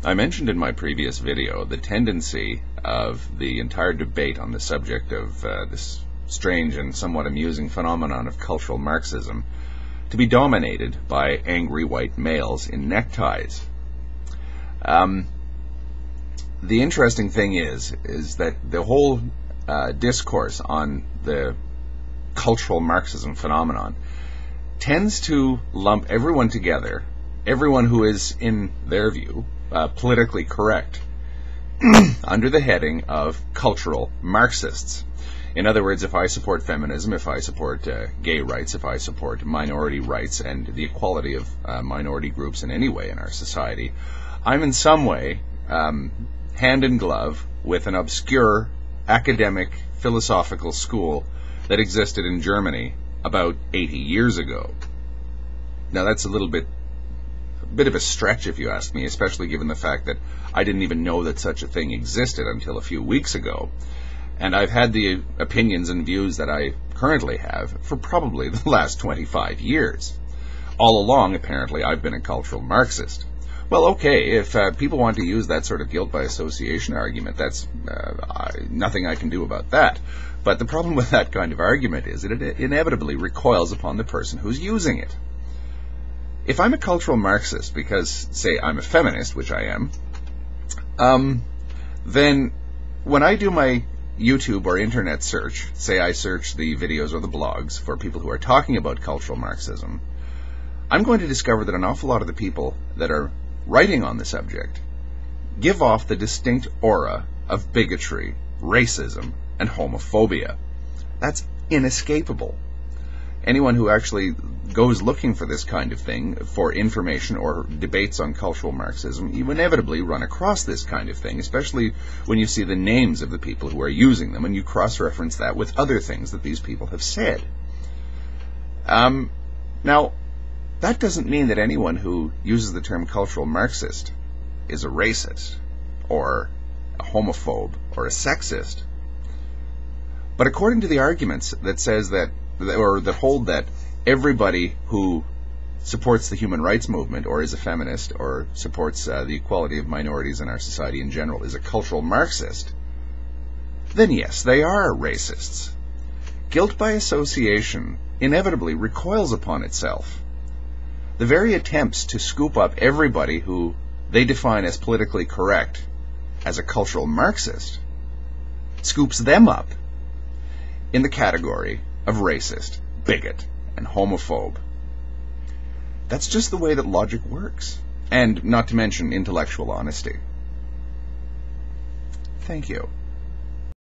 I mentioned in my previous video the tendency of the entire debate on the subject of this strange and somewhat amusing phenomenon of cultural Marxism to be dominated by angry white males in neckties. The interesting thing is that the whole discourse on the cultural Marxism phenomenon tends to lump everyone together, everyone who is, in their view, politically correct, under the heading of cultural Marxists. In other words, if I support feminism, if I support gay rights, if I support minority rights and the equality of minority groups in any way in our society, I'm in some way hand in glove with an obscure academic philosophical school that existed in Germany about 80 years ago. Now that's a bit of a stretch, if you ask me, especially given the fact that I didn't even know that such a thing existed until a few weeks ago. And I've had the opinions and views that I currently have for probably the last 25 years. All along, apparently, I've been a cultural Marxist. Well, okay, if people want to use that sort of guilt by association argument, that's nothing I can do about that. But the problem with that kind of argument is that it inevitably recoils upon the person who's using it. If I'm a cultural Marxist because, say, I'm a feminist, which I am, then when I do my YouTube or internet search, say I search the videos or the blogs for people who are talking about cultural Marxism, I'm going to discover that an awful lot of the people that are writing on the subject give off the distinct aura of bigotry, racism, and homophobia. That's inescapable. Anyone who actually goes looking for this kind of thing, for information or debates on cultural Marxism, you inevitably run across this kind of thing, especially when you see the names of the people who are using them and you cross-reference that with other things that these people have said. Now, that doesn't mean that anyone who uses the term cultural Marxist is a racist or a homophobe or a sexist. But according to the arguments that says that, or that hold that everybody who supports the human rights movement or is a feminist or supports the equality of minorities in our society in general is a cultural Marxist, then yes, they are racists. Guilt by association inevitably recoils upon itself. The very attempts to scoop up everybody who they define as politically correct as a cultural Marxist scoops them up in the category of racist, bigot, and homophobe. That's just the way that logic works, and not to mention intellectual honesty. Thank you.